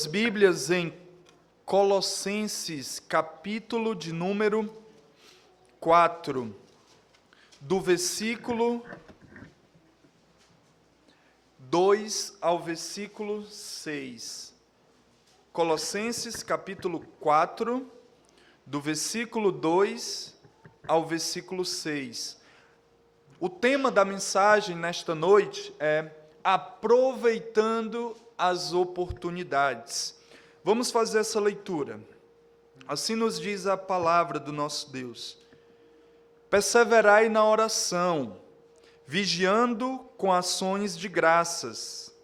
suas Bíblias em Colossenses, capítulo de número 4, do versículo 2 ao versículo 6. Colossenses, capítulo 4, do versículo 2 ao versículo 6. O tema da mensagem nesta noite é aproveitando as oportunidades. Vamos fazer essa leitura. Assim nos diz a palavra do nosso Deus. Perseverai na oração, vigiando com ações de graças.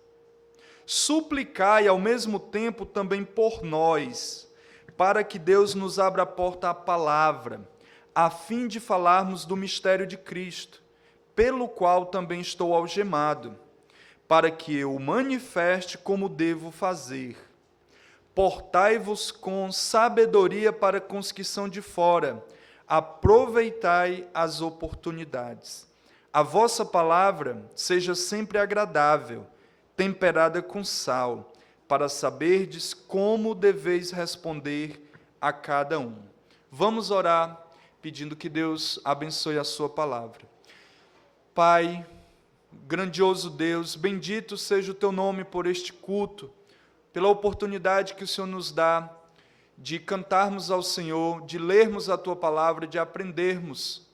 Suplicai ao mesmo tempo também por nós, para que Deus nos abra a porta à palavra, a fim de falarmos do mistério de Cristo, pelo qual também estou algemado, para que eu o manifeste como devo fazer. Portai-vos com sabedoria para com os que são de fora, aproveitai as oportunidades. A vossa palavra seja sempre agradável, temperada com sal, para saberdes como deveis responder a cada um. Vamos orar, pedindo que Deus abençoe a sua palavra. Pai, grandioso Deus, bendito seja o teu nome por este culto, pela oportunidade que o Senhor nos dá de cantarmos ao Senhor, de lermos a tua palavra, de aprendermos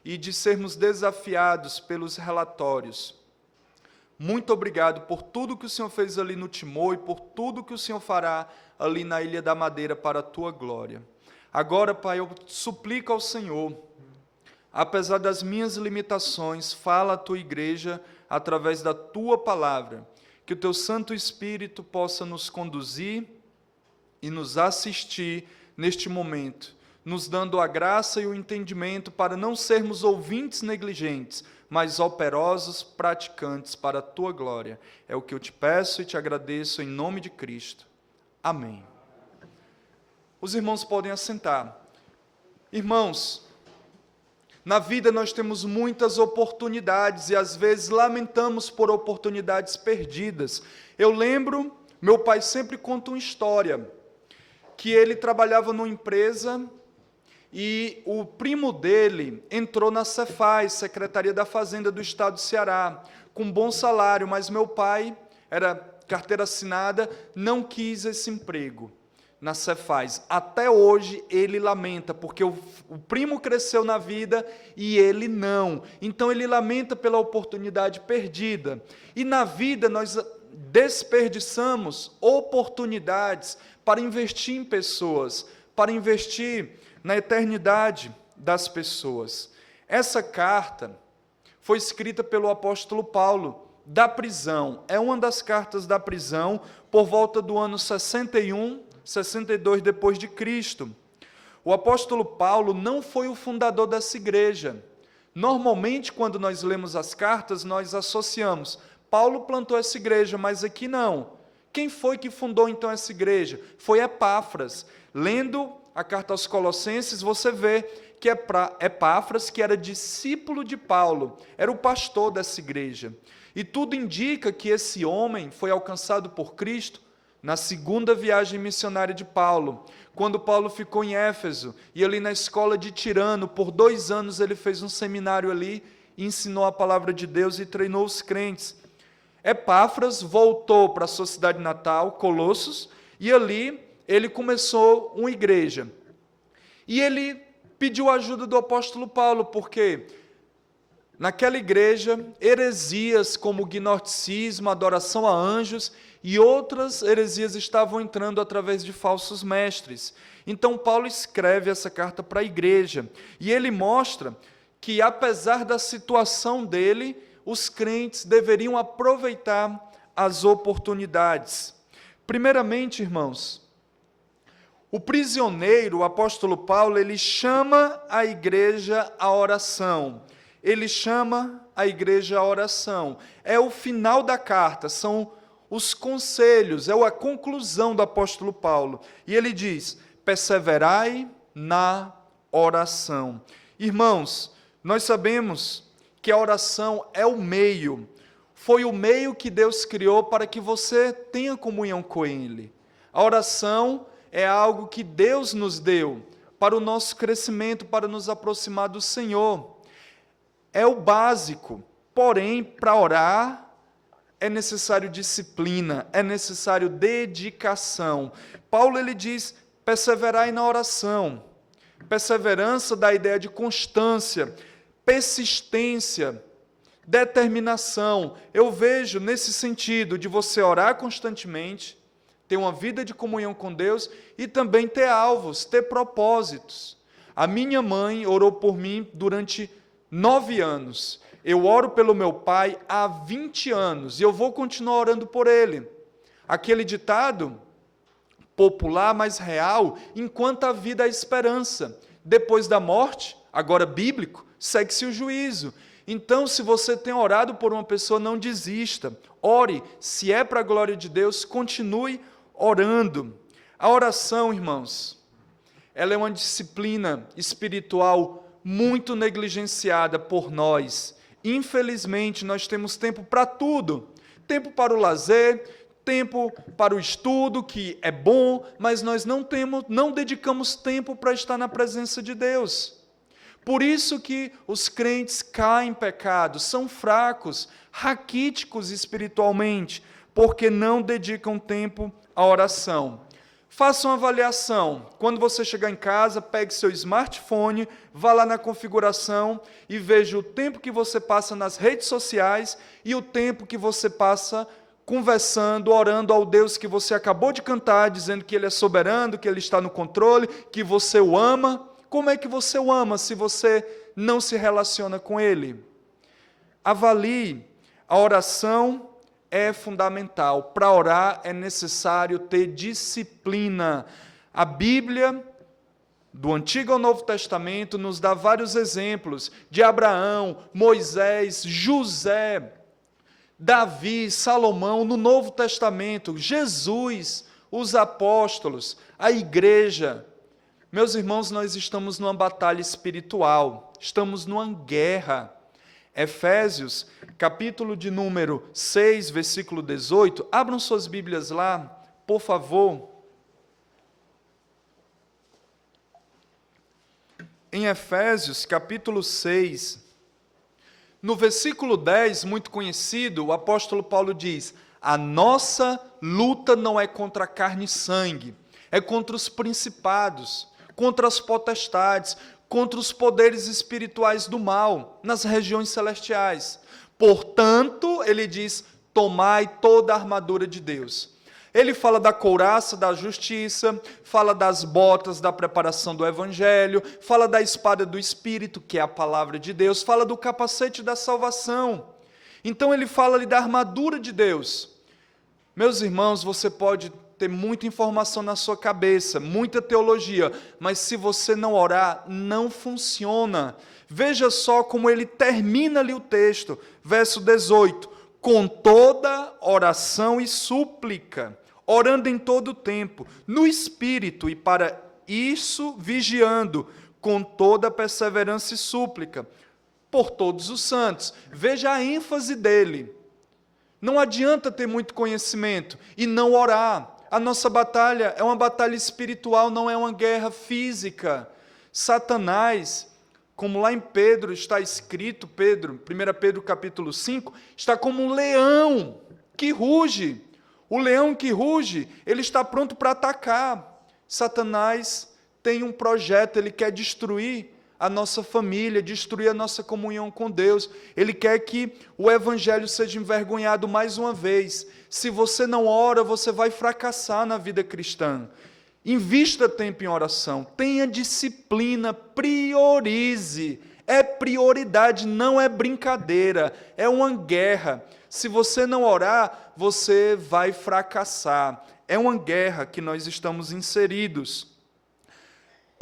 e de sermos desafiados pelos relatórios. Muito obrigado por tudo que o Senhor fez ali no Timor e por tudo que o Senhor fará ali na Ilha da Madeira para a tua glória. Agora, Pai, eu suplico ao Senhor, apesar das minhas limitações, fala a tua igreja através da tua palavra, que o teu Santo Espírito possa nos conduzir e nos assistir neste momento, nos dando a graça e o entendimento para não sermos ouvintes negligentes, mas operosos praticantes para a tua glória. É o que eu te peço e te agradeço em nome de Cristo. Amém. Os irmãos podem assentar. Irmãos, na vida nós temos muitas oportunidades e às vezes lamentamos por oportunidades perdidas. Eu lembro, meu pai sempre conta uma história, que ele trabalhava numa empresa e o primo dele entrou na Cefaz, Secretaria da Fazenda do Estado do Ceará, com bom salário, mas meu pai, era carteira assinada, não quis esse emprego na Cefaz. Até hoje ele lamenta, porque o primo cresceu na vida e ele não. Então ele lamenta pela oportunidade perdida. E na vida nós desperdiçamos oportunidades para investir em pessoas, para investir na eternidade das pessoas. Essa carta foi escrita pelo apóstolo Paulo, da prisão. É uma das cartas da prisão, por volta do ano 61, 62 depois de Cristo. O apóstolo Paulo não foi o fundador dessa igreja. Normalmente, quando nós lemos as cartas, nós associamos, Paulo plantou essa igreja, mas aqui não. Quem foi que fundou então essa igreja? Foi Epáfras. Lendo a carta aos Colossenses, você vê que Epáfras, que era discípulo de Paulo, era o pastor dessa igreja. E tudo indica que esse homem foi alcançado por Cristo na segunda viagem missionária de Paulo, quando Paulo ficou em Éfeso, e ali na escola de Tirano, por 2 anos ele fez um seminário ali, ensinou a palavra de Deus e treinou os crentes. Epáfras voltou para a sua cidade natal, Colossos, e ali ele começou uma igreja. E ele pediu a ajuda do apóstolo Paulo, porque naquela igreja, heresias como o gnosticismo, adoração a anjos e outras heresias estavam entrando através de falsos mestres. Então Paulo escreve essa carta para a igreja, e ele mostra que, apesar da situação dele, os crentes deveriam aproveitar as oportunidades. Primeiramente, irmãos, o prisioneiro, o apóstolo Paulo, ele chama a igreja à oração. Ele chama a igreja à oração. É o final da carta, são os conselhos, é a conclusão do apóstolo Paulo. E ele diz, perseverai na oração. Irmãos, nós sabemos que a oração é o meio, foi o meio que Deus criou para que você tenha comunhão com Ele. A oração é algo que Deus nos deu para o nosso crescimento, para nos aproximar do Senhor. É o básico, porém, para orar é necessário disciplina, é necessário dedicação. Paulo ele diz, perseverai na oração. Perseverança dá a ideia de constância, persistência, determinação. Eu vejo nesse sentido de você orar constantemente, ter uma vida de comunhão com Deus e também ter alvos, ter propósitos. A minha mãe orou por mim durante 9 anos. Eu oro pelo meu pai há 20 anos e eu vou continuar orando por ele. Aquele ditado popular, mas real, enquanto a vida há esperança. Depois da morte, agora bíblico, segue-se o juízo. Então, se você tem orado por uma pessoa, não desista. Ore, se é para a glória de Deus, continue orando. A oração, irmãos, ela é uma disciplina espiritual muito negligenciada por nós. Infelizmente, nós temos tempo para tudo. Tempo para o lazer, tempo para o estudo, que é bom, mas nós não dedicamos tempo para estar na presença de Deus. Por isso que os crentes caem em pecado, são fracos, raquíticos espiritualmente, porque não dedicam tempo à oração. Faça uma avaliação. Quando você chegar em casa, pegue seu smartphone, vá lá na configuração e veja o tempo que você passa nas redes sociais e o tempo que você passa conversando, orando ao Deus que você acabou de cantar, dizendo que Ele é soberano, que Ele está no controle, que você o ama. Como é que você o ama se você não se relaciona com Ele? Avalie. A oração é fundamental. Para orar é necessário ter disciplina. A Bíblia, do Antigo ao Novo Testamento, nos dá vários exemplos de Abraão, Moisés, José, Davi, Salomão. No Novo Testamento, Jesus, os apóstolos, a igreja. Meus irmãos, nós estamos numa batalha espiritual, estamos numa guerra. Efésios, capítulo de número 6, versículo 18. Abram suas Bíblias lá, por favor. Em Efésios, capítulo 6, no versículo 10, muito conhecido, o apóstolo Paulo diz: a nossa luta não é contra carne e sangue, é contra os principados, contra as potestades, contra os poderes espirituais do mal, nas regiões celestiais. Portanto, ele diz, tomai toda a armadura de Deus. Ele fala da couraça da justiça, fala das botas da preparação do evangelho, fala da espada do Espírito, que é a palavra de Deus, fala do capacete da salvação. Então ele fala ali da armadura de Deus. Meus irmãos, você pode ter muita informação na sua cabeça, muita teologia, mas se você não orar, não funciona. Veja só como ele termina ali o texto, verso 18, com toda oração e súplica, orando em todo o tempo, no Espírito, e para isso vigiando, com toda perseverança e súplica, por todos os santos. Veja a ênfase dele. Não adianta ter muito conhecimento e não orar. A nossa batalha é uma batalha espiritual, não é uma guerra física. Satanás, como lá em Pedro está escrito, 1 Pedro capítulo 5, está como um leão que ruge. O leão que ruge, ele está pronto para atacar. Satanás tem um projeto, ele quer destruir a nossa família, destruir a nossa comunhão com Deus. Ele quer que o evangelho seja envergonhado mais uma vez. Se você não ora, você vai fracassar na vida cristã. Invista tempo em oração, tenha disciplina, priorize. É prioridade, não é brincadeira, é uma guerra. Se você não orar, você vai fracassar. É uma guerra que nós estamos inseridos.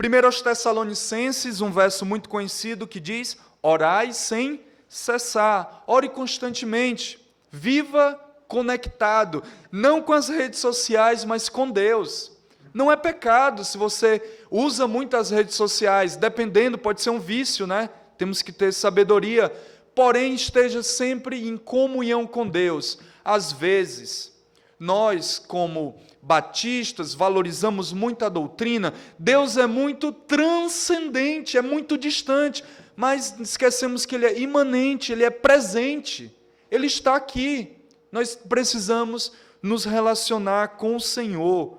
1 Tessalonicenses, um verso muito conhecido que diz: orai sem cessar, ore constantemente, viva conectado, não com as redes sociais, mas com Deus. Não é pecado se você usa muitas redes sociais, dependendo, pode ser um vício, né? Temos que ter sabedoria, porém esteja sempre em comunhão com Deus. Às vezes, nós, como batistas, valorizamos muito a doutrina. Deus é muito transcendente, é muito distante, mas esquecemos que Ele é imanente, Ele é presente, Ele está aqui. Nós precisamos nos relacionar com o Senhor.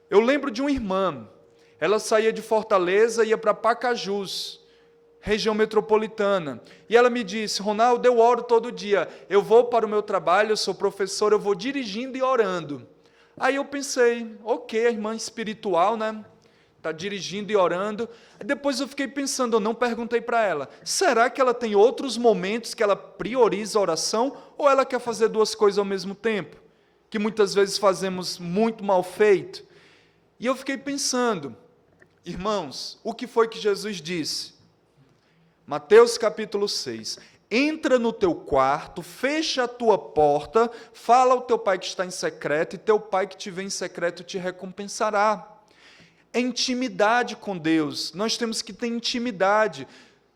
Eu lembro de uma irmã, ela saía de Fortaleza e ia para Pacajus, região metropolitana, e ela me disse: Ronaldo, eu oro todo dia, eu vou para o meu trabalho, eu sou professor, eu vou dirigindo e orando. Aí eu pensei, ok, a irmã espiritual, né? Está dirigindo e orando. Depois eu fiquei pensando, eu não perguntei para ela, será que ela tem outros momentos que ela prioriza a oração, ou ela quer fazer duas coisas ao mesmo tempo? Que muitas vezes fazemos muito mal feito. E eu fiquei pensando, irmãos, o que foi que Jesus disse? Mateus capítulo 6, entra no teu quarto, fecha a tua porta, fala ao teu pai que está em secreto, e teu pai que te vê em secreto te recompensará. É intimidade com Deus, nós temos que ter intimidade.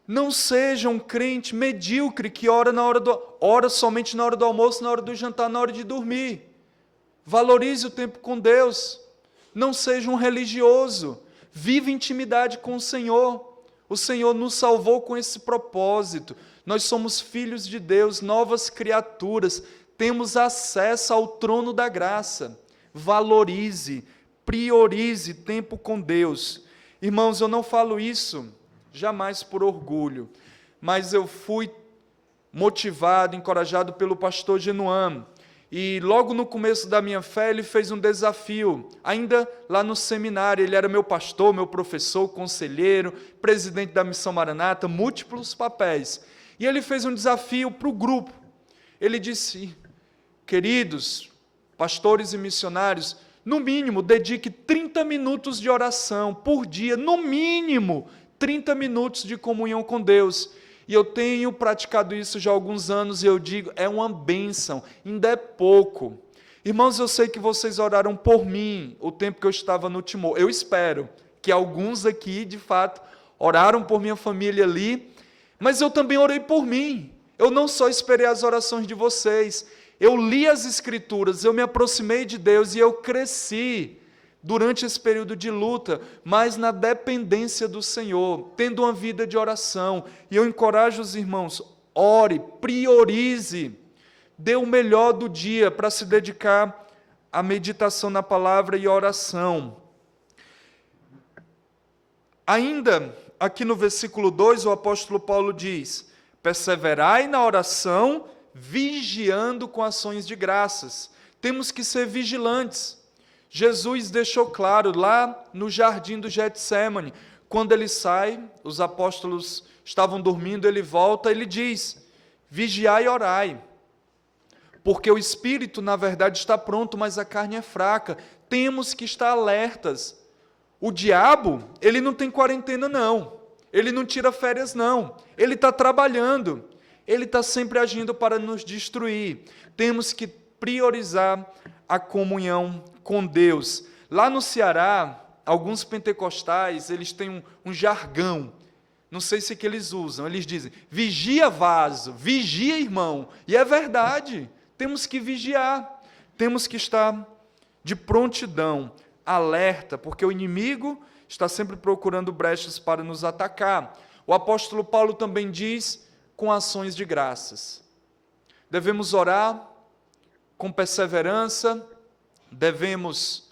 Não seja um crente medíocre que ora somente na hora do almoço, na hora do jantar, na hora de dormir. Valorize o tempo com Deus. Não seja um religioso. Viva intimidade com o Senhor. O Senhor nos salvou com esse propósito. Nós somos filhos de Deus, novas criaturas. Temos acesso ao trono da graça. Valorize, priorize tempo com Deus. Irmãos, eu não falo isso jamais por orgulho, mas eu fui motivado, encorajado pelo pastor Genuano. E logo no começo da minha fé, ele fez um desafio, ainda lá no seminário. Ele era meu pastor, meu professor, conselheiro, presidente da Missão Maranata, múltiplos papéis. E ele fez um desafio para o grupo. Ele disse: queridos pastores e missionários, no mínimo, dedique 30 minutos de oração por dia, no mínimo 30 minutos de comunhão com Deus. E eu tenho praticado isso já há alguns anos, e eu digo, é uma bênção, ainda é pouco. Irmãos, eu sei que vocês oraram por mim o tempo que eu estava no Timor. Eu espero que alguns aqui, de fato, oraram por minha família ali, mas eu também orei por mim. Eu não só esperei as orações de vocês, eu li as Escrituras, eu me aproximei de Deus e eu cresci durante esse período de luta, mas na dependência do Senhor, tendo uma vida de oração. E eu encorajo os irmãos, ore, priorize, dê o melhor do dia para se dedicar à meditação na palavra e à oração. Ainda aqui no versículo 2, o apóstolo Paulo diz: perseverai na oração, vigiando com ações de graças. Temos que ser vigilantes. Jesus deixou claro lá no jardim do Getsêmani, quando ele sai, os apóstolos estavam dormindo, ele volta, ele diz: vigiai e orai, porque o espírito, na verdade, está pronto, mas a carne é fraca. Temos que estar alertas. O diabo, ele não tem quarentena, não. Ele não tira férias, não. Ele está trabalhando. Ele está sempre agindo para nos destruir. Temos que priorizar a comunhão com Deus. Lá no Ceará, alguns pentecostais, eles têm um jargão, não sei se é que eles usam, eles dizem: vigia vaso, vigia irmão, e é verdade, temos que vigiar, temos que estar de prontidão, alerta, porque o inimigo está sempre procurando brechas para nos atacar. O apóstolo Paulo também diz: com ações de graças. Devemos orar com perseverança, devemos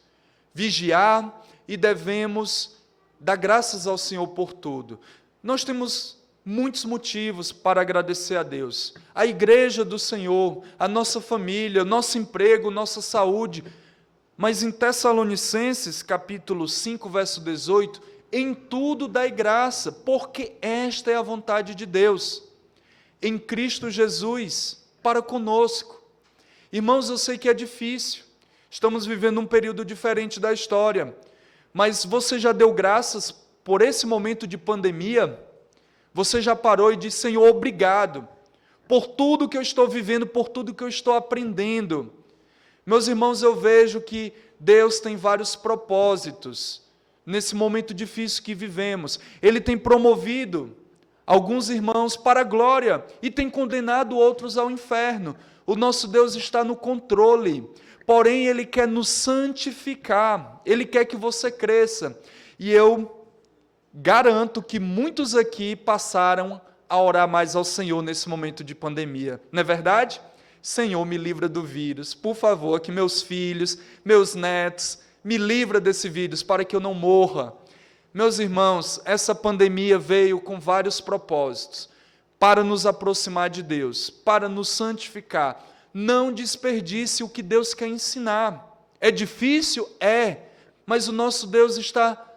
vigiar e devemos dar graças ao Senhor por tudo. Nós temos muitos motivos para agradecer a Deus. A igreja do Senhor, a nossa família, nosso emprego, nossa saúde. Mas em Tessalonicenses, capítulo 5, verso 18, em tudo dai graça, porque esta é a vontade de Deus, em Cristo Jesus, para conosco. Irmãos, eu sei que é difícil, estamos vivendo um período diferente da história, mas você já deu graças por esse momento de pandemia? Você já parou e disse: Senhor, obrigado por tudo que eu estou vivendo, por tudo que eu estou aprendendo. Meus irmãos, eu vejo que Deus tem vários propósitos nesse momento difícil que vivemos. Ele tem promovido alguns irmãos para a glória e tem condenado outros ao inferno. O nosso Deus está no controle. porém Ele quer nos santificar, Ele quer que você cresça. E eu garanto que muitos aqui passaram a orar mais ao Senhor nesse momento de pandemia, não é verdade? Senhor, me livra do vírus, por favor, que meus filhos, meus netos, me livra desse vírus para que eu não morra. Meus irmãos, essa pandemia veio com vários propósitos, para nos aproximar de Deus, para nos santificar. Não desperdice o que Deus quer ensinar. É difícil? É, mas o nosso Deus está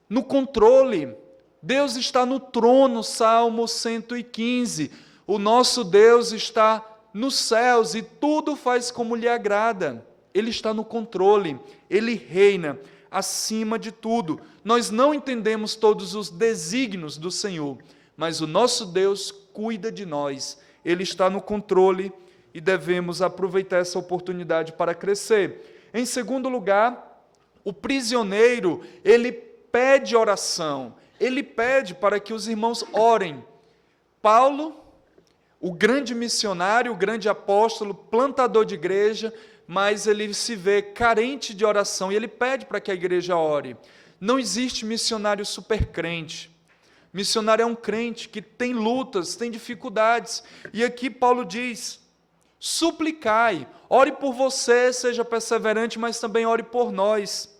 no controle. Deus está no trono, Salmo 115. O nosso Deus está nos céus e tudo faz como lhe agrada. Ele está no controle, Ele reina acima de tudo. Nós não entendemos todos os desígnios do Senhor, mas o nosso Deus cuida de nós. Ele está no controle e devemos aproveitar essa oportunidade para crescer. Em segundo lugar, o prisioneiro, ele pede oração. Ele pede para que os irmãos orem. Paulo, o grande missionário, o grande apóstolo, plantador de igreja, mas ele se vê carente de oração e ele pede para que a igreja ore. Não existe missionário supercrente. Missionário é um crente que tem lutas, tem dificuldades. E aqui Paulo diz: suplicai, ore por você, seja perseverante, mas também ore por nós.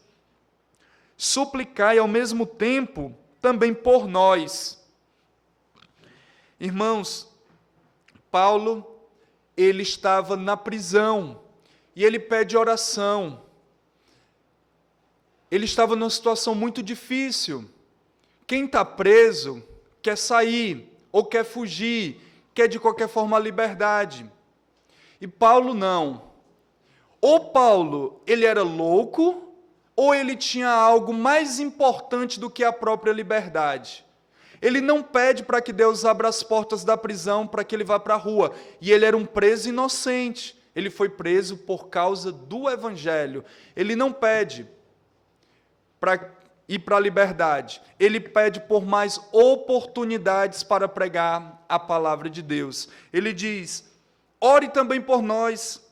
Suplicai ao mesmo tempo também por nós. Irmãos, Paulo, ele estava na prisão e ele pede oração. Ele estava numa situação muito difícil. Quem está preso quer sair ou quer fugir, quer de qualquer forma a liberdade. E Paulo não. Ou Paulo, ele era louco, ou ele tinha algo mais importante do que a própria liberdade. Ele não pede para que Deus abra as portas da prisão para que ele vá para a rua. E ele era um preso inocente. Ele foi preso por causa do Evangelho. Ele não pede para ir para a liberdade. Ele pede por mais oportunidades para pregar a palavra de Deus. Ele diz: ore também por nós,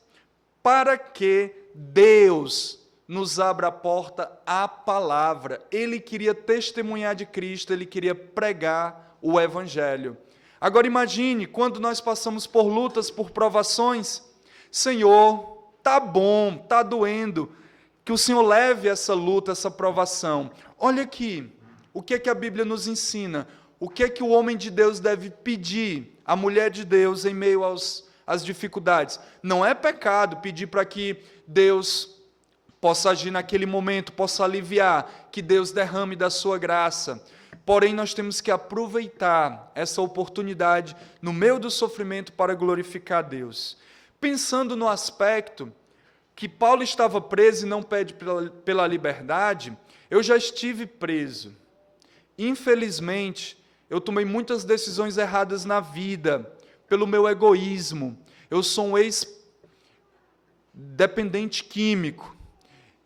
para que Deus nos abra a porta à palavra. Ele queria testemunhar de Cristo, ele queria pregar o Evangelho. Agora imagine, quando nós passamos por lutas, por provações: Senhor, tá bom, tá doendo, que o Senhor leve essa luta, essa provação. Olha aqui, o que é que a Bíblia nos ensina? O que é que o homem de Deus deve pedir à mulher de Deus em meio às dificuldades? Não é pecado pedir para que Deus possa agir naquele momento, possa aliviar, que Deus derrame da sua graça. Porém, nós temos que aproveitar essa oportunidade no meio do sofrimento para glorificar a Deus. Pensando no aspecto que Paulo estava preso e não pede pela liberdade, eu já estive preso. Infelizmente, eu tomei muitas decisões erradas na vida, pelo meu egoísmo. Eu sou um ex-dependente químico.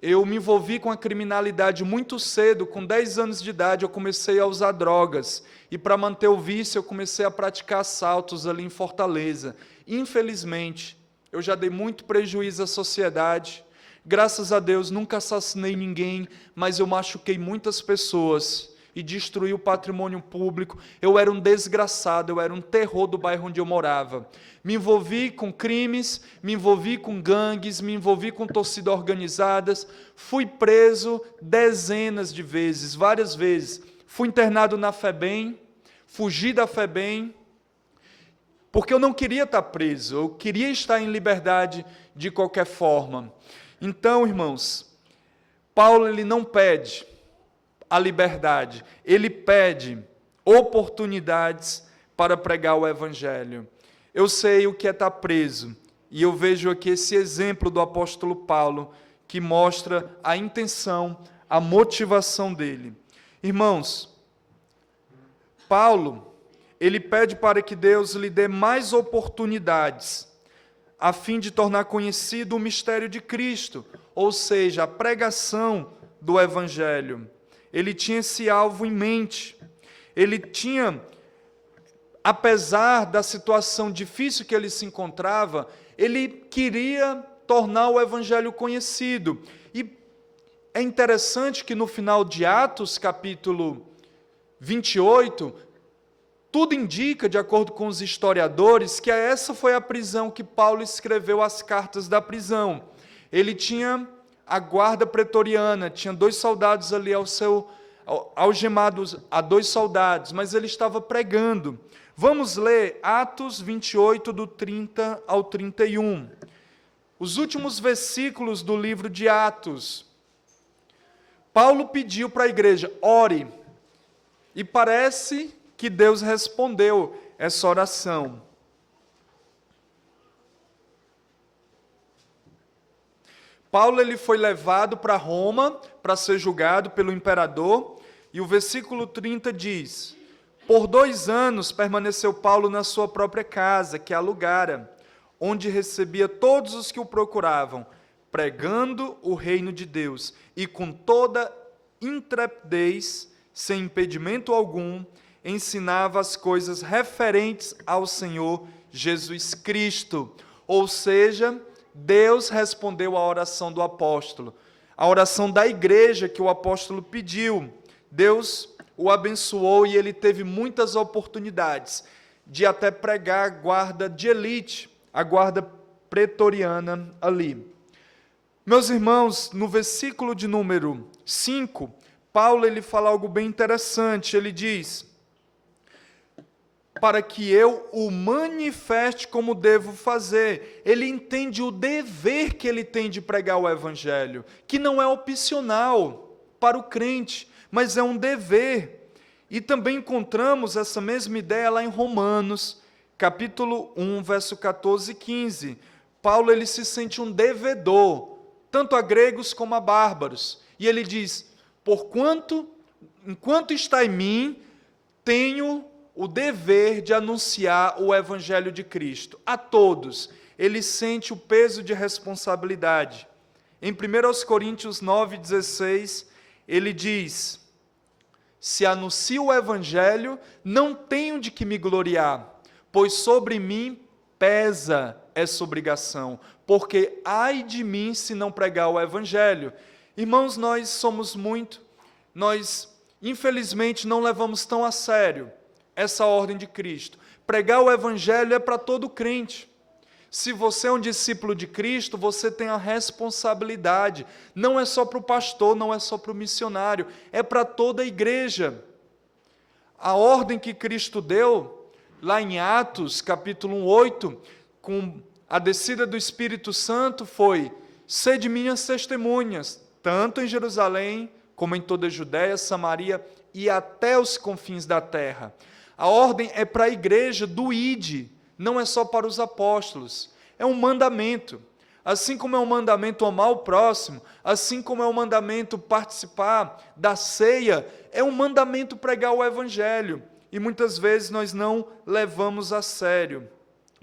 Eu me envolvi com a criminalidade muito cedo, com 10 anos de idade eu comecei a usar drogas, e para manter o vício eu comecei a praticar assaltos ali em Fortaleza. Infelizmente, eu já dei muito prejuízo à sociedade. Graças a Deus, nunca assassinei ninguém, mas eu machuquei muitas pessoas e destruí o patrimônio público. Eu era um desgraçado, eu era um terror do bairro onde eu morava. Me envolvi com crimes, me envolvi com gangues, me envolvi com torcidas organizadas, fui preso dezenas de vezes, várias vezes. Fui internado na FEBEM, fugi da FEBEM, porque eu não queria estar preso, eu queria estar em liberdade de qualquer forma. Então, irmãos, Paulo ele não pede a liberdade, ele pede oportunidades para pregar o Evangelho. Eu sei o que é estar preso, e eu vejo aqui esse exemplo do apóstolo Paulo, que mostra a intenção, a motivação dele. Irmãos, Paulo, ele pede para que Deus lhe dê mais oportunidades, a fim de tornar conhecido o mistério de Cristo, ou seja, a pregação do Evangelho. Ele tinha esse alvo em mente. Ele tinha, apesar da situação difícil que ele se encontrava, ele queria tornar o evangelho conhecido. E é interessante que no final de Atos, capítulo 28, tudo indica, de acordo com os historiadores, que essa foi a prisão que Paulo escreveu as cartas da prisão. Ele tinha a guarda pretoriana, tinha 2 soldados ali algemados a 2 soldados, mas ele estava pregando. Vamos ler Atos 28, do 30 ao 31. Os últimos versículos do livro de Atos. Paulo pediu para a igreja: ore. E parece que Deus respondeu essa oração. Paulo ele foi levado para Roma para ser julgado pelo imperador, e o versículo 30 diz: por 2 anos permaneceu Paulo na sua própria casa, que alugara, onde recebia todos os que o procuravam, pregando o reino de Deus, e com toda intrepidez, sem impedimento algum, ensinava as coisas referentes ao Senhor Jesus Cristo. Ou seja, Deus respondeu à oração do apóstolo, a oração da igreja que o apóstolo pediu. Deus o abençoou e ele teve muitas oportunidades de até pregar a guarda de elite, a guarda pretoriana ali. Meus irmãos, no versículo de número 5, Paulo ele fala algo bem interessante. Ele diz: para que eu o manifeste como devo fazer. Ele entende o dever que ele tem de pregar o evangelho, que não é opcional para o crente, mas é um dever. E também encontramos essa mesma ideia lá em Romanos, capítulo 1, verso 14 e 15. Paulo ele se sente um devedor, tanto a gregos como a bárbaros. E ele diz: enquanto está em mim, tenho o dever de anunciar o evangelho de Cristo a todos. Ele sente o peso de responsabilidade. Em 1 Coríntios 9,16, ele diz: se anuncio o evangelho, não tenho de que me gloriar, pois sobre mim pesa essa obrigação, porque ai de mim se não pregar o evangelho. Irmãos, nós infelizmente não levamos tão a sério essa ordem de Cristo. Pregar o evangelho é para todo crente. Se você é um discípulo de Cristo, você tem a responsabilidade. Não é só para o pastor, não é só para o missionário, é para toda a igreja. A ordem que Cristo deu, lá em Atos, capítulo 8, com a descida do Espírito Santo, foi: sede minhas testemunhas, tanto em Jerusalém, como em toda a Judéia, Samaria e até os confins da terra. A ordem é para a igreja do ide, não é só para os apóstolos. É um mandamento. Assim como é um mandamento amar o próximo, assim como é um mandamento participar da ceia, é um mandamento pregar o evangelho. E muitas vezes nós não levamos a sério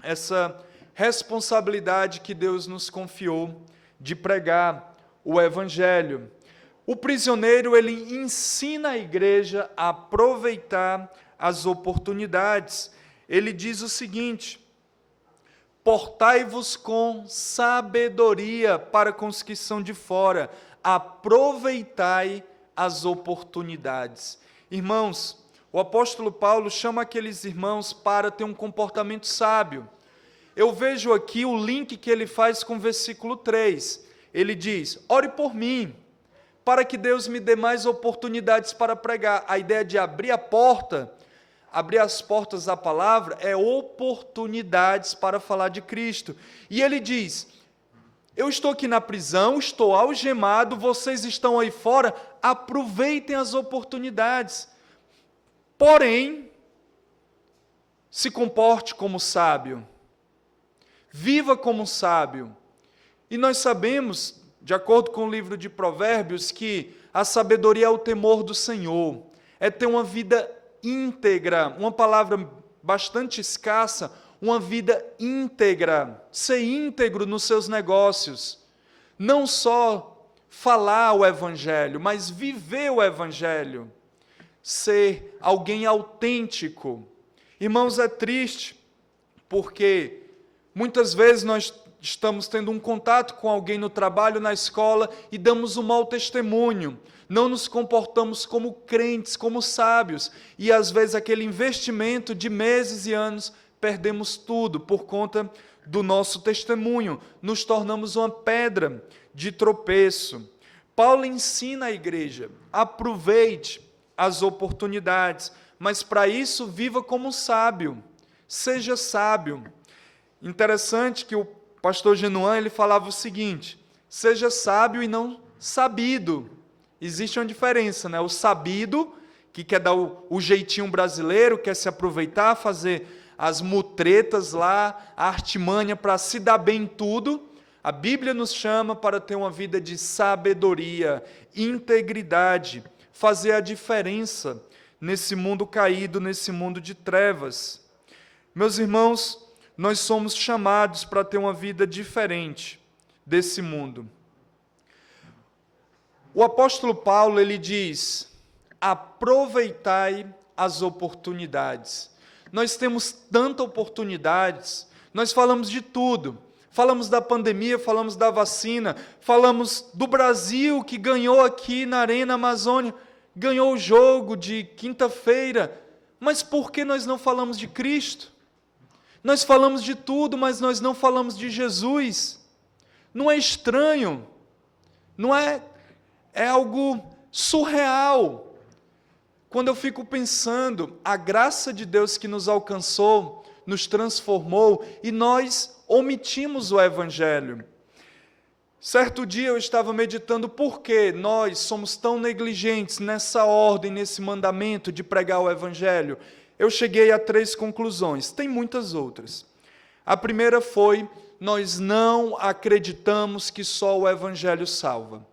essa responsabilidade que Deus nos confiou de pregar o evangelho. O prisioneiro, ele ensina a igreja a aproveitar as oportunidades. Ele diz o seguinte: portai-vos com sabedoria para com os que são de fora, aproveitai as oportunidades. Irmãos, o apóstolo Paulo chama aqueles irmãos para ter um comportamento sábio. Eu vejo aqui o link que ele faz com o versículo 3. Ele diz: ore por mim, para que Deus me dê mais oportunidades para pregar. A ideia de abrir a porta, abrir as portas da palavra, é oportunidades para falar de Cristo. E ele diz: eu estou aqui na prisão, estou algemado, vocês estão aí fora, aproveitem as oportunidades. Porém, se comporte como sábio, viva como sábio. E nós sabemos, de acordo com o livro de Provérbios, que a sabedoria é o temor do Senhor, é ter uma vida íntegra, uma palavra bastante escassa, uma vida íntegra, ser íntegro nos seus negócios, não só falar o evangelho, mas viver o evangelho, ser alguém autêntico. Irmãos, é triste, porque muitas vezes nós estamos tendo um contato com alguém no trabalho, na escola, e damos um mau testemunho. Não nos comportamos como crentes, como sábios, e às vezes aquele investimento de meses e anos, perdemos tudo por conta do nosso testemunho, nos tornamos uma pedra de tropeço. Paulo ensina a igreja: aproveite as oportunidades, mas para isso viva como sábio, seja sábio. Interessante que o pastor Genuan, ele falava o seguinte: seja sábio e não sabido. Existe uma diferença, né? O sabido, que quer dar o jeitinho brasileiro, quer se aproveitar, fazer as mutretas lá, a artimanha para se dar bem em tudo. A Bíblia nos chama para ter uma vida de sabedoria, integridade, fazer a diferença nesse mundo caído, nesse mundo de trevas. Meus irmãos, nós somos chamados para ter uma vida diferente desse mundo. O apóstolo Paulo, ele diz: aproveitai as oportunidades. Nós temos tantas oportunidades, nós falamos de tudo. Falamos da pandemia, falamos da vacina, falamos do Brasil que ganhou aqui na Arena Amazônia, ganhou o jogo de quinta-feira, mas por que nós não falamos de Cristo? Nós falamos de tudo, mas nós não falamos de Jesus. Não é estranho, não é algo surreal. Quando eu fico pensando, a graça de Deus que nos alcançou, nos transformou, e nós omitimos o Evangelho. Certo dia eu estava meditando por que nós somos tão negligentes nessa ordem, nesse mandamento de pregar o Evangelho. Eu cheguei a 3 conclusões, tem muitas outras. A primeira foi: nós não acreditamos que só o Evangelho salva.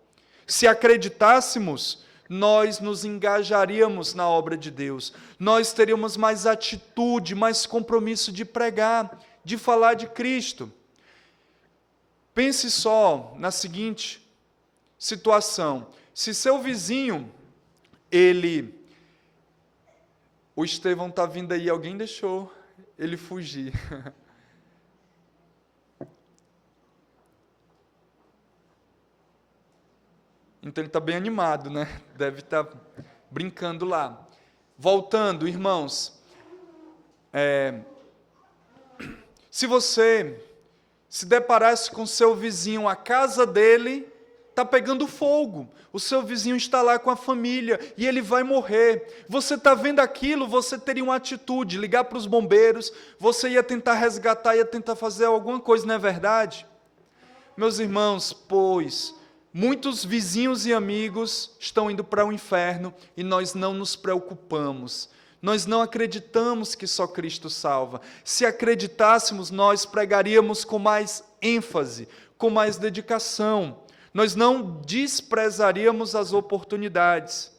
Se acreditássemos, nós nos engajaríamos na obra de Deus, nós teríamos mais atitude, mais compromisso de pregar, de falar de Cristo. Pense só na seguinte situação: se seu vizinho, o Estevão está vindo aí, alguém deixou ele fugir. Então ele está bem animado, né? Deve estar brincando lá. Voltando, irmãos, se você se deparasse com seu vizinho, a casa dele está pegando fogo, o seu vizinho está lá com a família e ele vai morrer. Você está vendo aquilo, você teria uma atitude, ligar para os bombeiros, você ia tentar resgatar, ia tentar fazer alguma coisa, não é verdade? Meus irmãos, pois muitos vizinhos e amigos estão indo para o inferno e nós não nos preocupamos. Nós não acreditamos que só Cristo salva. Se acreditássemos, nós pregaríamos com mais ênfase, com mais dedicação. Nós não desprezaríamos as oportunidades.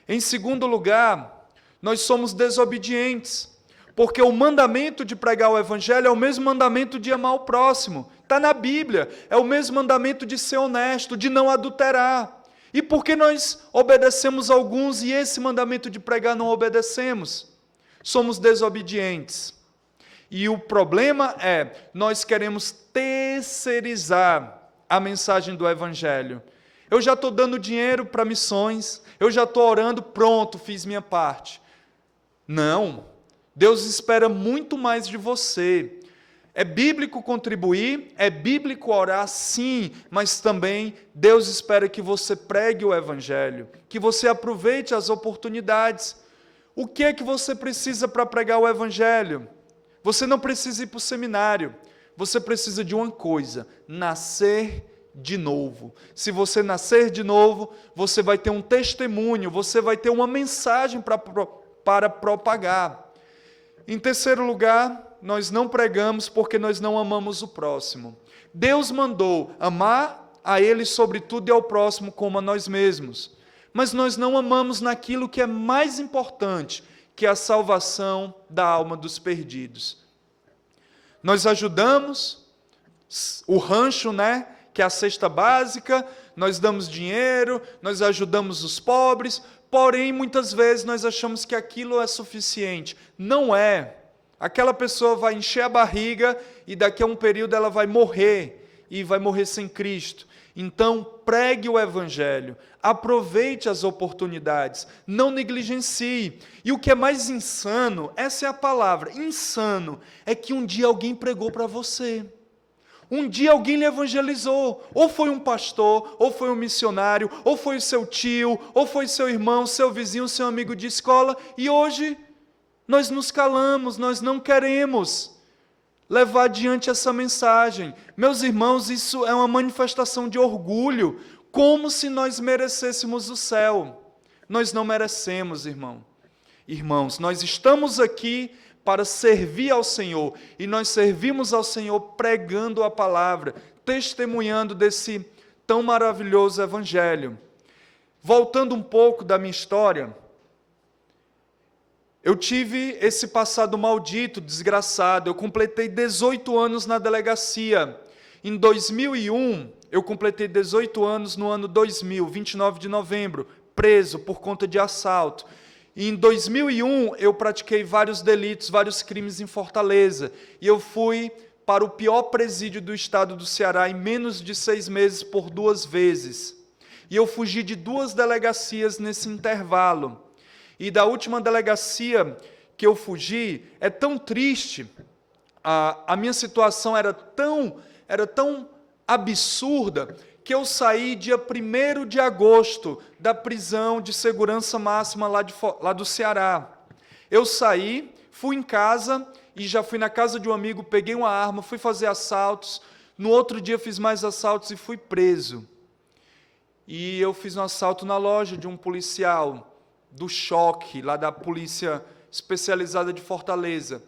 Em segundo lugar, nós somos desobedientes, porque o mandamento de pregar o Evangelho é o mesmo mandamento de amar o próximo. Está na Bíblia. É o mesmo mandamento de ser honesto, de não adulterar. E por que nós obedecemos alguns e esse mandamento de pregar não obedecemos? Somos desobedientes. E o problema é, nós queremos terceirizar a mensagem do Evangelho. Eu já estou dando dinheiro para missões, eu já estou orando, pronto, fiz minha parte. Não, Deus espera muito mais de você. É bíblico contribuir, é bíblico orar, sim, mas também Deus espera que você pregue o Evangelho, que você aproveite as oportunidades. O que é que você precisa para pregar o Evangelho? Você não precisa ir para o seminário, você precisa de uma coisa: nascer de novo. Se você nascer de novo, você vai ter um testemunho, você vai ter uma mensagem para propagar. Em terceiro lugar, nós não pregamos porque nós não amamos o próximo. Deus mandou amar a Ele sobre tudo e ao próximo como a nós mesmos. Mas nós não amamos naquilo que é mais importante, que é a salvação da alma dos perdidos. Nós ajudamos o rancho, né, que é a cesta básica, nós damos dinheiro, nós ajudamos os pobres, porém, muitas vezes nós achamos que aquilo é suficiente. Não é. Aquela pessoa vai encher a barriga e daqui a um período ela vai morrer. e vai morrer sem Cristo. Então, pregue o Evangelho, aproveite as oportunidades, não negligencie. E o que é mais insano, essa é a palavra, insano, é que um dia alguém pregou para você. Um dia alguém lhe evangelizou, ou foi um pastor, ou foi um missionário, ou foi o seu tio, ou foi seu irmão, seu vizinho, seu amigo de escola, e hoje nós nos calamos, nós não queremos levar adiante essa mensagem. Meus irmãos, isso é uma manifestação de orgulho, como se nós merecêssemos o céu. Nós não merecemos, irmãos, nós estamos aqui para servir ao Senhor, e nós servimos ao Senhor pregando a palavra, testemunhando desse tão maravilhoso Evangelho. Voltando um pouco da minha história, eu tive esse passado maldito, desgraçado. Eu completei 18 anos na delegacia. Em 2001, eu completei 18 anos no ano 2000, 29 de novembro, preso por conta de assalto. E em 2001, eu pratiquei vários delitos, vários crimes em Fortaleza. E eu fui para o pior presídio do estado do Ceará em menos de 6 meses por 2 vezes. E eu fugi de 2 delegacias nesse intervalo. E da última delegacia que eu fugi, é tão triste, a minha situação era tão absurda, que eu saí dia 1º de agosto da prisão de segurança máxima lá do Ceará. Eu saí, fui em casa, e já fui na casa de um amigo, peguei uma arma, fui fazer assaltos, no outro dia fiz mais assaltos e fui preso. E eu fiz um assalto na loja de um policial, do Choque, lá da Polícia Especializada de Fortaleza.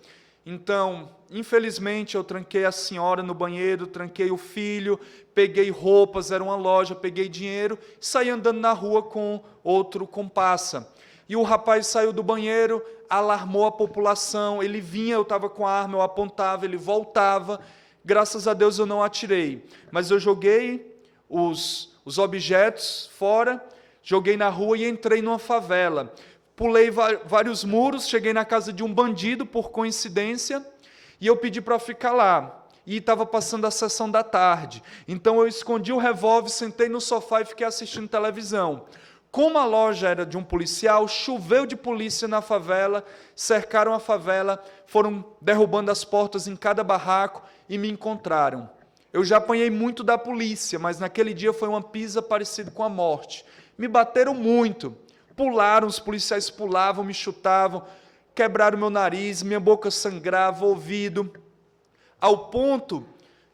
Então, infelizmente, eu tranquei a senhora no banheiro, tranquei o filho, peguei roupas, era uma loja, peguei dinheiro, e saí andando na rua com outro comparsa. E o rapaz saiu do banheiro, alarmou a população, ele vinha, eu estava com a arma, eu apontava, ele voltava, graças a Deus eu não atirei, mas eu joguei os objetos fora, joguei na rua e entrei numa favela. Pulei vários muros, cheguei na casa de um bandido, por coincidência, e eu pedi para ficar lá. E estava passando a sessão da tarde. Então eu escondi o revólver, sentei no sofá e fiquei assistindo televisão. Como a loja era de um policial, choveu de polícia na favela, cercaram a favela, foram derrubando as portas em cada barraco e me encontraram. Eu já apanhei muito da polícia, mas naquele dia foi uma pisa parecida com a morte. Me bateram muito, pularam, os policiais pulavam, me chutavam, quebraram meu nariz, minha boca sangrava, ouvido, ao ponto,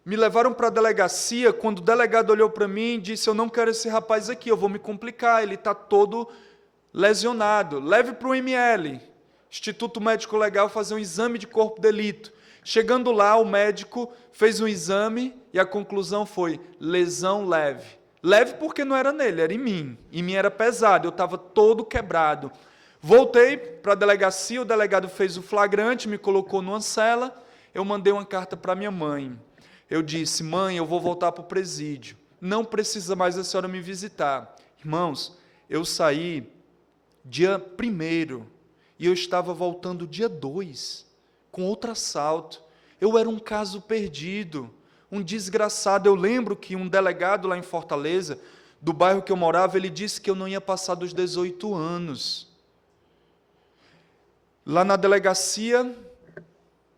me levaram para a delegacia, quando o delegado olhou para mim e disse, eu não quero esse rapaz aqui, eu vou me complicar, ele está todo lesionado, leve para o ML, Instituto Médico Legal, fazer um exame de corpo de delito. Chegando lá, o médico fez um exame e a conclusão foi lesão leve. Leve porque não era nele, era em mim era pesado, eu estava todo quebrado. Voltei para a delegacia, o delegado fez o flagrante, me colocou numa cela, eu mandei uma carta para minha mãe. Eu disse, mãe, eu vou voltar para o presídio, não precisa mais a senhora me visitar. Irmãos, eu saí dia 1º e eu estava voltando dia 2, com outro assalto. Eu era um caso perdido, um desgraçado. Eu lembro que um delegado lá em Fortaleza, do bairro que eu morava, ele disse que eu não ia passar dos 18 anos. Lá na delegacia,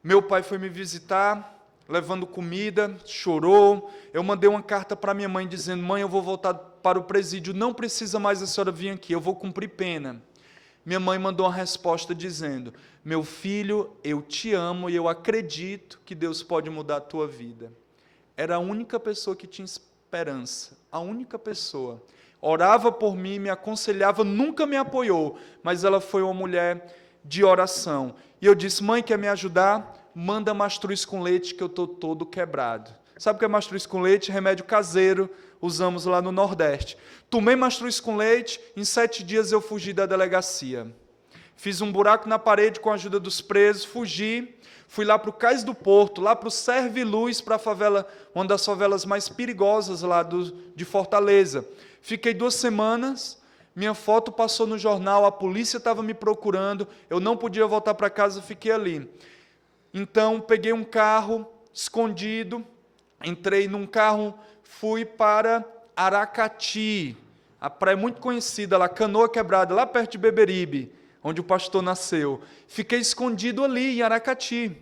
meu pai foi me visitar, levando comida, chorou. Eu mandei uma carta para minha mãe dizendo, mãe, eu vou voltar para o presídio, não precisa mais a senhora vir aqui, eu vou cumprir pena. Minha mãe mandou uma resposta dizendo, meu filho, eu te amo e eu acredito que Deus pode mudar a tua vida. Era a única pessoa que tinha esperança, a única pessoa. Orava por mim, me aconselhava, nunca me apoiou, mas ela foi uma mulher de oração. E eu disse, mãe, quer me ajudar? Manda mastruz com leite que eu estou todo quebrado. Sabe o que é mastruz com leite? Remédio caseiro, usamos lá no Nordeste. Tomei mastruz com leite, em 7 dias eu fugi da delegacia. Fiz um buraco na parede com a ajuda dos presos, fugi, fui lá para o Cais do Porto, lá para o Serviluz, para a favela, uma das favelas mais perigosas lá de Fortaleza. Fiquei 2 semanas, minha foto passou no jornal, a polícia estava me procurando, eu não podia voltar para casa, fiquei ali. Então, peguei um carro escondido, entrei num carro, fui para Aracati, a praia muito conhecida lá, Canoa Quebrada, lá perto de Beberibe, onde o pastor nasceu. Fiquei escondido ali em Aracati.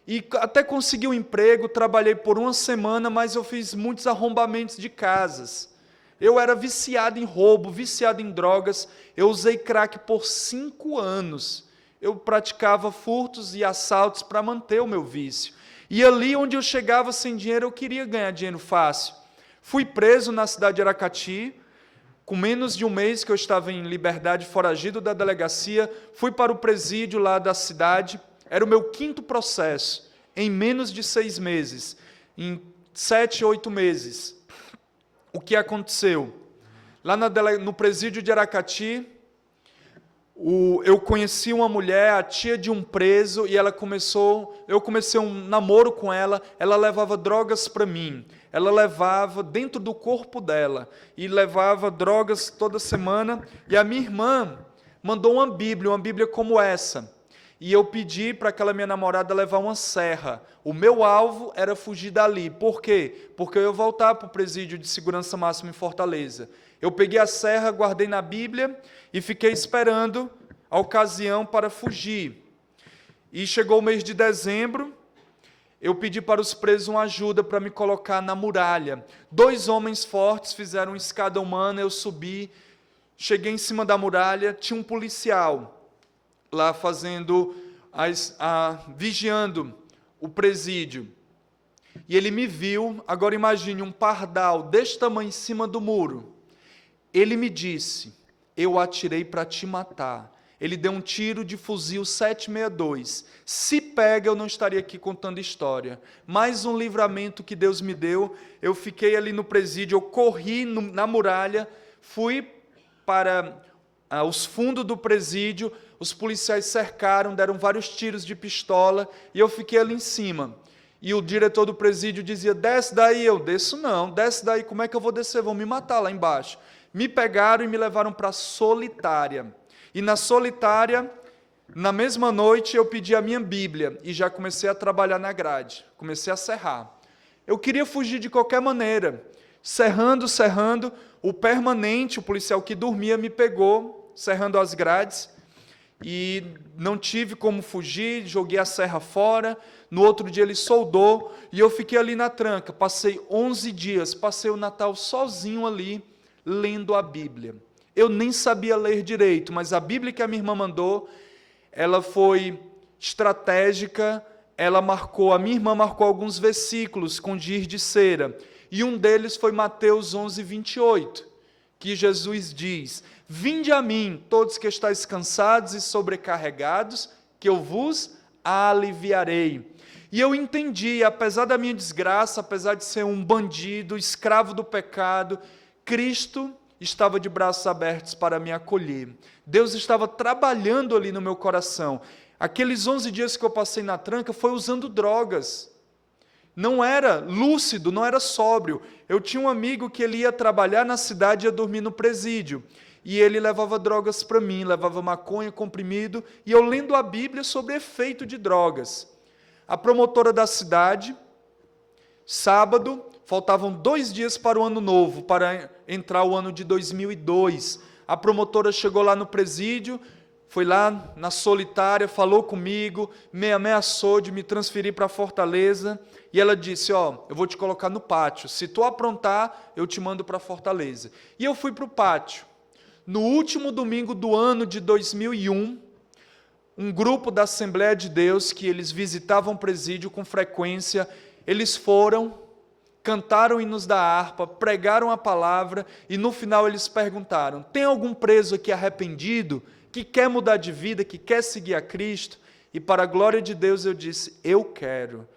E até consegui um emprego, trabalhei por uma semana, mas eu fiz muitos arrombamentos de casas. Eu era viciado em roubo, viciado em drogas, eu usei crack por 5 anos. Eu praticava furtos e assaltos para manter o meu vício. E ali onde eu chegava sem dinheiro, eu queria ganhar dinheiro fácil. Fui preso na cidade de Aracati, com menos de um mês que eu estava em liberdade, foragido da delegacia, fui para o presídio lá da cidade, era o meu 5º processo, em menos de 6 meses, em 7, 8 meses. O que aconteceu? Lá no presídio de Aracati, eu conheci uma mulher, a tia de um preso, e eu comecei um namoro com ela levava drogas para mim, ela levava dentro do corpo dela, e levava drogas toda semana, e a minha irmã mandou uma Bíblia como essa, e eu pedi para aquela minha namorada levar uma serra. O meu alvo era fugir dali. Por quê? Porque eu ia voltar para o presídio de segurança máxima em Fortaleza. Eu peguei a serra, guardei na Bíblia e fiquei esperando a ocasião para fugir. E chegou o mês de dezembro, eu pedi para os presos uma ajuda para me colocar na muralha. 2 homens fortes fizeram uma escada humana, eu subi, cheguei em cima da muralha, tinha um policial lá vigiando o presídio. E ele me viu, agora imagine um pardal deste tamanho em cima do muro. Ele me disse, eu atirei para te matar. Ele deu um tiro de fuzil 762. Se pega, eu não estaria aqui contando história. Mais um livramento que Deus me deu. Eu fiquei ali no presídio, eu corri na muralha, fui para os fundos do presídio, os policiais cercaram, deram vários tiros de pistola, e eu fiquei ali em cima. E o diretor do presídio dizia, desce daí. Eu, desço não, desce daí, como é que eu vou descer? Vão me matar lá embaixo. Me pegaram e me levaram para a solitária. E na solitária, na mesma noite, eu pedi a minha Bíblia, e já comecei a trabalhar na grade, comecei a serrar. Eu queria fugir de qualquer maneira, serrando, o permanente, o policial que dormia, me pegou, serrando as grades, e não tive como fugir, joguei a serra fora. No outro dia ele soldou, e eu fiquei ali na tranca, passei 11 dias, passei o Natal sozinho ali, lendo a Bíblia. Eu nem sabia ler direito, mas a Bíblia que a minha irmã mandou, ela foi estratégica, a minha irmã marcou alguns versículos com giz de cera, e um deles foi Mateus 11, 28, que Jesus diz, vinde a mim, todos que estáis cansados e sobrecarregados, que eu vos aliviarei. E eu entendi, apesar da minha desgraça, apesar de ser um bandido, escravo do pecado, Cristo estava de braços abertos para me acolher. Deus estava trabalhando ali no meu coração. Aqueles 11 dias que eu passei na tranca foi usando drogas. Não era lúcido, não era sóbrio. Eu tinha um amigo que ele ia trabalhar na cidade e ia dormir no presídio. E ele levava drogas para mim, levava maconha, comprimido, e eu lendo a Bíblia sobre efeito de drogas. A promotora da cidade, sábado, faltavam 2 dias para o ano novo, para entrar o ano de 2002. A promotora chegou lá no presídio, foi lá na solitária, falou comigo, me ameaçou de me transferir para Fortaleza, e ela disse, eu vou te colocar no pátio, se tu aprontar, eu te mando para Fortaleza. E eu fui para o pátio. No último domingo do ano de 2001, um grupo da Assembleia de Deus, que eles visitavam o presídio com frequência, eles foram, cantaram hinos da harpa, pregaram a palavra, e no final eles perguntaram, tem algum preso aqui arrependido, que quer mudar de vida, que quer seguir a Cristo? E para a glória de Deus eu disse, eu quero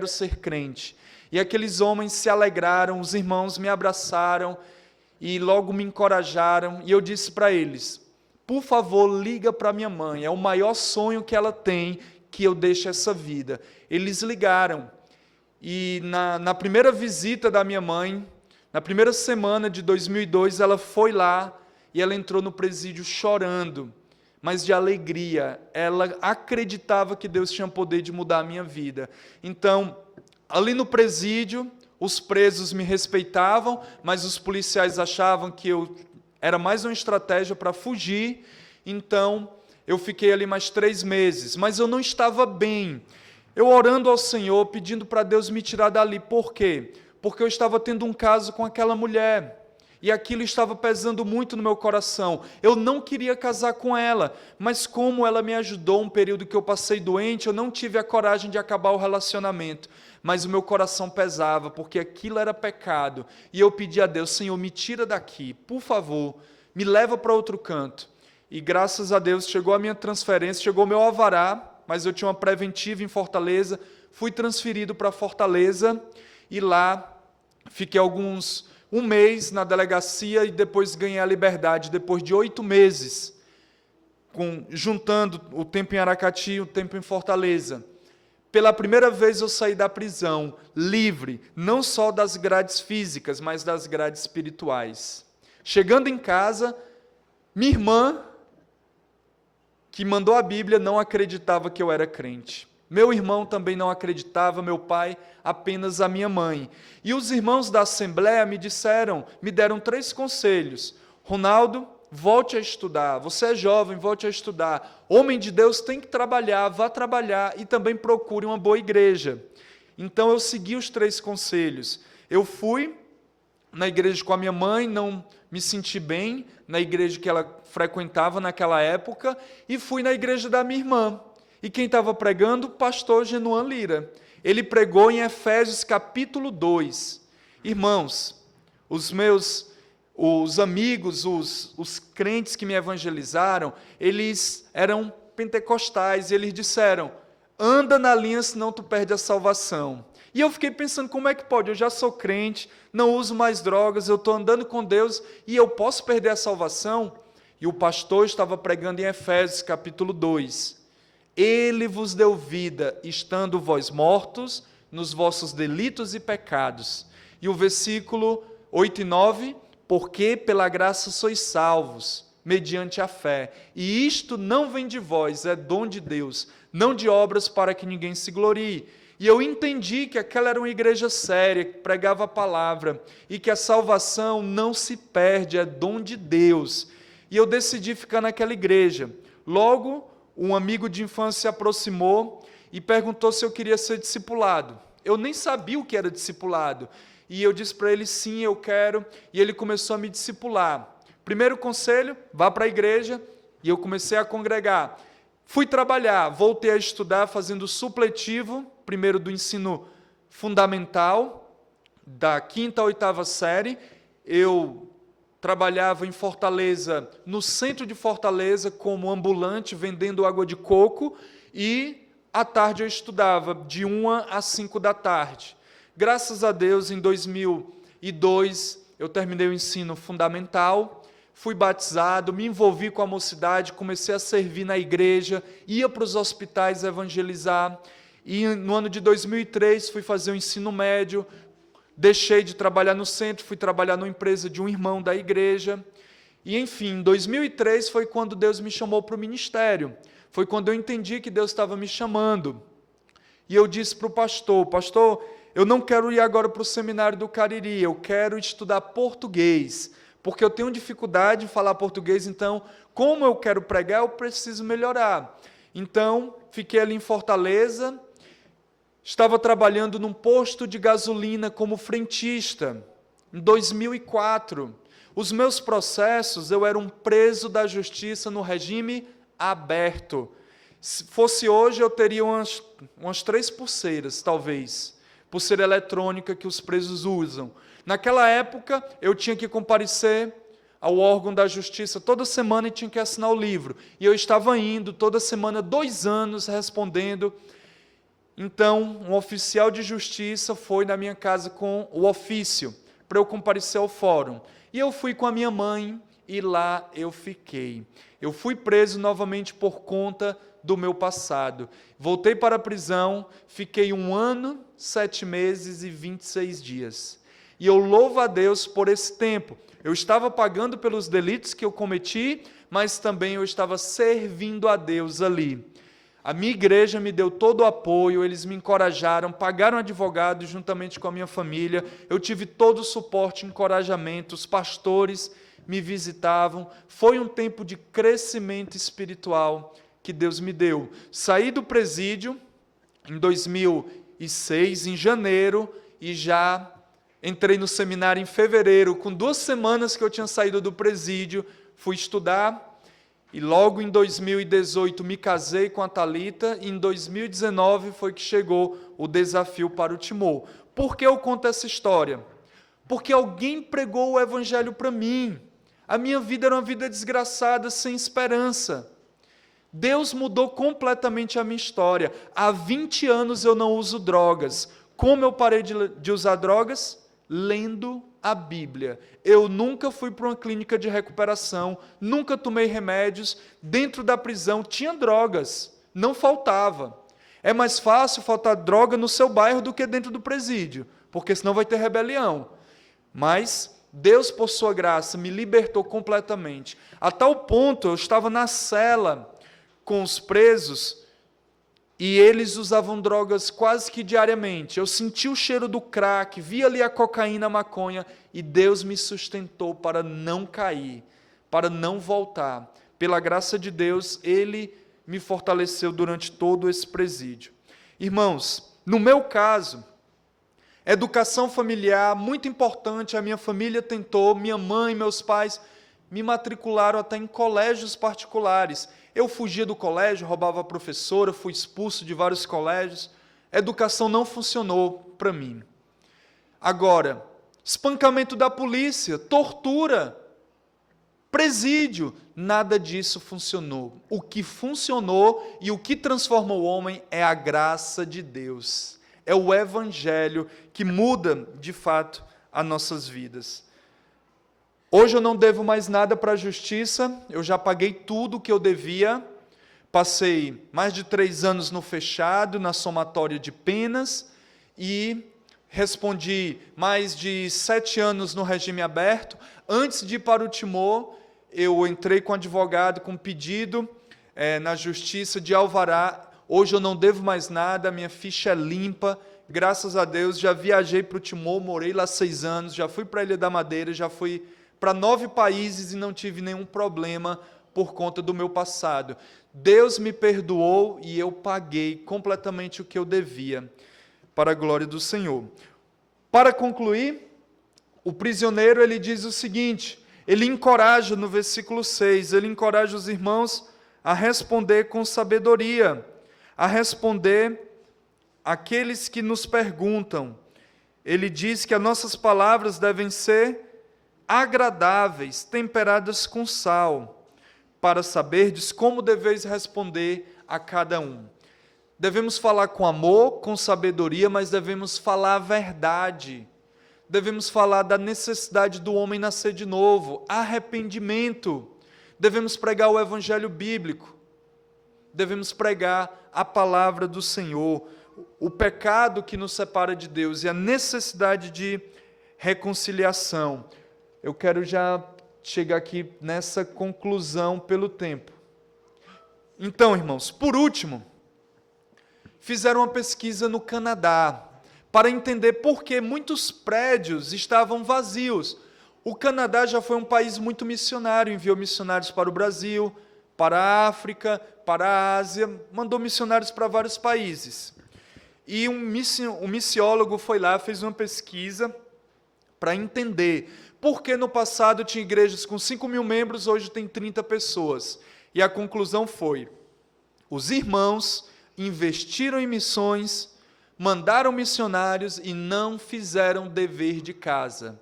ser crente. E aqueles homens se alegraram, os irmãos me abraçaram, e logo me encorajaram, e eu disse para eles, por favor, liga para minha mãe, é o maior sonho que ela tem, que eu deixe essa vida. Eles ligaram, e na primeira visita da minha mãe, na primeira semana de 2002, ela foi lá, e ela entrou no presídio chorando, mas de alegria. Ela acreditava que Deus tinha poder de mudar a minha vida. Então, Ali no presídio, os presos me respeitavam, mas os policiais achavam que eu era mais uma estratégia para fugir, então eu fiquei ali mais 3 meses, mas eu não estava bem. Eu orando ao Senhor, pedindo para Deus me tirar dali. Por quê? Porque eu estava tendo um caso com aquela mulher, e aquilo estava pesando muito no meu coração. Eu não queria casar com ela, mas como ela me ajudou um período que eu passei doente, eu não tive a coragem de acabar o relacionamento. Mas o meu coração pesava, porque aquilo era pecado. E eu pedi a Deus: Senhor, me tira daqui, por favor, me leva para outro canto. E graças a Deus chegou a minha transferência, chegou o meu alvará, mas eu tinha uma preventiva em Fortaleza, fui transferido para Fortaleza, e lá fiquei um mês na delegacia e depois ganhei a liberdade, depois de 8 meses, juntando o tempo em Aracati e o tempo em Fortaleza. Pela primeira vez eu saí da prisão, livre, não só das grades físicas, mas das grades espirituais. Chegando em casa, minha irmã, que mandou a Bíblia, não acreditava que eu era crente. Meu irmão também não acreditava, meu pai, apenas a minha mãe. E os irmãos da Assembleia me deram 3 conselhos. Ronaldo, volte a estudar. Você é jovem, volte a estudar. Homem de Deus tem que trabalhar, vá trabalhar e também procure uma boa igreja. Então eu segui os 3 conselhos. Eu fui na igreja com a minha mãe, não me senti bem na igreja que ela frequentava naquela época, e fui na igreja da minha irmã. E quem estava pregando? O pastor Genuan Lira. Ele pregou em Efésios capítulo 2. Irmãos, os amigos, os crentes que me evangelizaram, eles eram pentecostais, e eles disseram: anda na linha, senão tu perde a salvação. E eu fiquei pensando, como é que pode? Eu já sou crente, não uso mais drogas, eu estou andando com Deus, e eu posso perder a salvação? E o pastor estava pregando em Efésios capítulo 2. Ele vos deu vida, estando vós mortos nos vossos delitos e pecados. E o versículo 8 e 9, porque pela graça sois salvos, mediante a fé. E isto não vem de vós, é dom de Deus, não de obras para que ninguém se glorie. E eu entendi que aquela era uma igreja séria, que pregava a palavra, e que a salvação não se perde, é dom de Deus. E eu decidi ficar naquela igreja. Logo, um amigo de infância se aproximou e perguntou se eu queria ser discipulado. Eu nem sabia o que era discipulado. E eu disse para ele: sim, eu quero. E ele começou a me discipular. Primeiro conselho: vá para a igreja. E eu comecei a congregar. Fui trabalhar, voltei a estudar, fazendo supletivo, primeiro do ensino fundamental, da 5ª à 8ª série. Eu trabalhava em Fortaleza, no centro de Fortaleza, como ambulante, vendendo água de coco, e à tarde eu estudava, de 1 às 5 da tarde. Graças a Deus, em 2002, eu terminei o ensino fundamental, fui batizado, me envolvi com a mocidade, comecei a servir na igreja, ia para os hospitais evangelizar, e no ano de 2003 fui fazer o ensino médio. Deixei de trabalhar no centro, fui trabalhar numa empresa de um irmão da igreja. E, enfim, em 2003 foi quando Deus me chamou para o ministério. Foi quando eu entendi que Deus estava me chamando. E eu disse para o pastor: pastor, eu não quero ir agora para o seminário do Cariri, eu quero estudar português, porque eu tenho dificuldade em falar português, então, como eu quero pregar, eu preciso melhorar. Então, fiquei ali em Fortaleza. Estava trabalhando num posto de gasolina como frentista, em 2004. Os meus processos, eu era um preso da justiça no regime aberto. Se fosse hoje, eu teria umas 3 pulseiras, talvez, pulseira eletrônica que os presos usam. Naquela época, eu tinha que comparecer ao órgão da justiça toda semana e tinha que assinar o livro. E eu estava indo toda semana, 2 anos, respondendo. Então, um oficial de justiça foi na minha casa com o ofício para eu comparecer ao fórum. E eu fui com a minha mãe e lá eu fiquei. Eu fui preso novamente por conta do meu passado. Voltei para a prisão, fiquei 1 ano, 7 meses e 26 dias. E eu louvo a Deus por esse tempo. Eu estava pagando pelos delitos que eu cometi, mas também eu estava servindo a Deus ali. A minha igreja me deu todo o apoio, eles me encorajaram, pagaram advogado juntamente com a minha família, eu tive todo o suporte, encorajamento, os pastores me visitavam, foi um tempo de crescimento espiritual que Deus me deu. Saí do presídio em 2006, em janeiro, e já entrei no seminário em fevereiro. Com 2 semanas que eu tinha saído do presídio, fui estudar, e logo em 2018 me casei com a Thalita, e em 2019 foi que chegou o desafio para o Timor. Por que eu conto essa história? Porque alguém pregou o evangelho para mim. A minha vida era uma vida desgraçada, sem esperança. Deus mudou completamente a minha história. Há 20 anos eu não uso drogas. Como eu parei de usar drogas? Lendo a Bíblia. Eu nunca fui para uma clínica de recuperação, nunca tomei remédios. Dentro da prisão tinha drogas, não faltava. É mais fácil faltar droga no seu bairro do que dentro do presídio, porque senão vai ter rebelião. Mas Deus, por sua graça, me libertou completamente. A tal ponto, eu estava na cela com os presos, e eles usavam drogas quase que diariamente. Eu senti o cheiro do crack, vi ali a cocaína, a maconha, e Deus me sustentou para não cair, para não voltar. Pela graça de Deus, Ele me fortaleceu durante todo esse presídio. Irmãos, no meu caso, educação familiar, muito importante, a minha família tentou, minha mãe, meus pais, me matricularam até em colégios particulares. Eu fugia do colégio, roubava a professora, fui expulso de vários colégios. A educação não funcionou para mim. Agora, espancamento da polícia, tortura, presídio, nada disso funcionou. O que funcionou e o que transforma o homem é a graça de Deus. É o evangelho que muda, de fato, as nossas vidas. Hoje eu não devo mais nada para a justiça, eu já paguei tudo o que eu devia, passei mais de 3 anos no fechado, na somatória de penas, e respondi mais de 7 anos no regime aberto. Antes de ir para o Timor, eu entrei com advogado, com pedido na justiça de alvará. Hoje eu não devo mais nada, minha ficha é limpa, graças a Deus. Já viajei para o Timor, morei lá 6 anos, já fui para a Ilha da Madeira, já fui para 9 países e não tive nenhum problema por conta do meu passado. Deus me perdoou e eu paguei completamente o que eu devia, para a glória do Senhor. Para concluir, o prisioneiro ele diz o seguinte, ele encoraja no versículo 6, ele encoraja os irmãos a responder com sabedoria, a responder àqueles que nos perguntam. Ele diz que as nossas palavras devem ser agradáveis, temperadas com sal, para saberdes como deveis responder a cada um. Devemos falar com amor, com sabedoria, mas devemos falar a verdade. Devemos falar da necessidade do homem nascer de novo, arrependimento. Devemos pregar o evangelho bíblico. Devemos pregar a palavra do Senhor, o pecado que nos separa de Deus e a necessidade de reconciliação. Eu quero já chegar aqui nessa conclusão pelo tempo. Então, irmãos, por último, fizeram uma pesquisa no Canadá para entender por que muitos prédios estavam vazios. O Canadá já foi um país muito missionário, enviou missionários para o Brasil, para a África, para a Ásia, mandou missionários para vários países. E um missiólogo foi lá, fez uma pesquisa para entender por que no passado tinha igrejas com 5.000 membros, hoje tem 30 pessoas. E a conclusão foi, os irmãos investiram em missões, mandaram missionários e não fizeram dever de casa.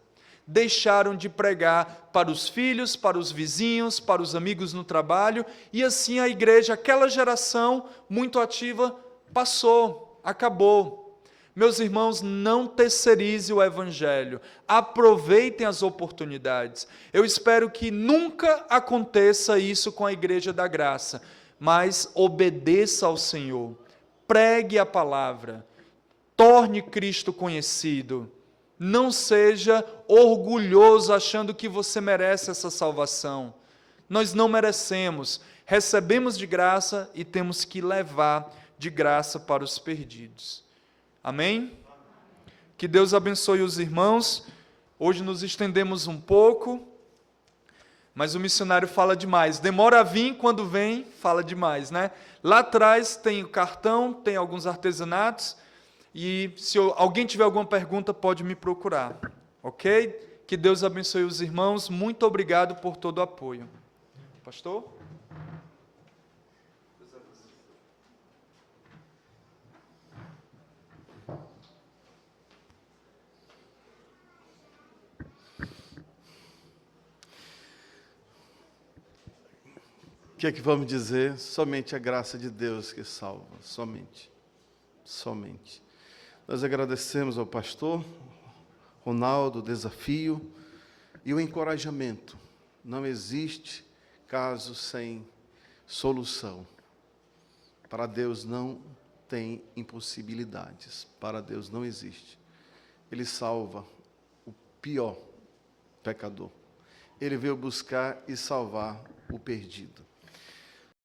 Deixaram de pregar para os filhos, para os vizinhos, para os amigos no trabalho, e assim a igreja, aquela geração muito ativa, passou, acabou. Meus irmãos, não terceirize o evangelho, aproveitem as oportunidades. Eu espero que nunca aconteça isso com a Igreja da Graça, mas obedeça ao Senhor, pregue a palavra, torne Cristo conhecido. Não seja orgulhoso achando que você merece essa salvação. Nós não merecemos. recebemos de graça e temos que levar de graça para os perdidos. Amém? Que Deus abençoe os irmãos. Hoje nos estendemos um pouco, mas o missionário fala demais. Demora a vir, quando vem, fala demais, né? Lá atrás tem o cartão, tem alguns artesanatos, e se alguém tiver alguma pergunta, pode me procurar, ok? Que Deus abençoe os irmãos. Muito obrigado por todo o apoio. Pastor? O que é que vamos dizer? Somente a graça de Deus que salva, somente. Somente. Nós agradecemos ao pastor Ronaldo o desafio e o encorajamento. Não existe caso sem solução. Para Deus não tem impossibilidades. Para Deus não existe. Ele salva o pior pecador. Ele veio buscar e salvar o perdido.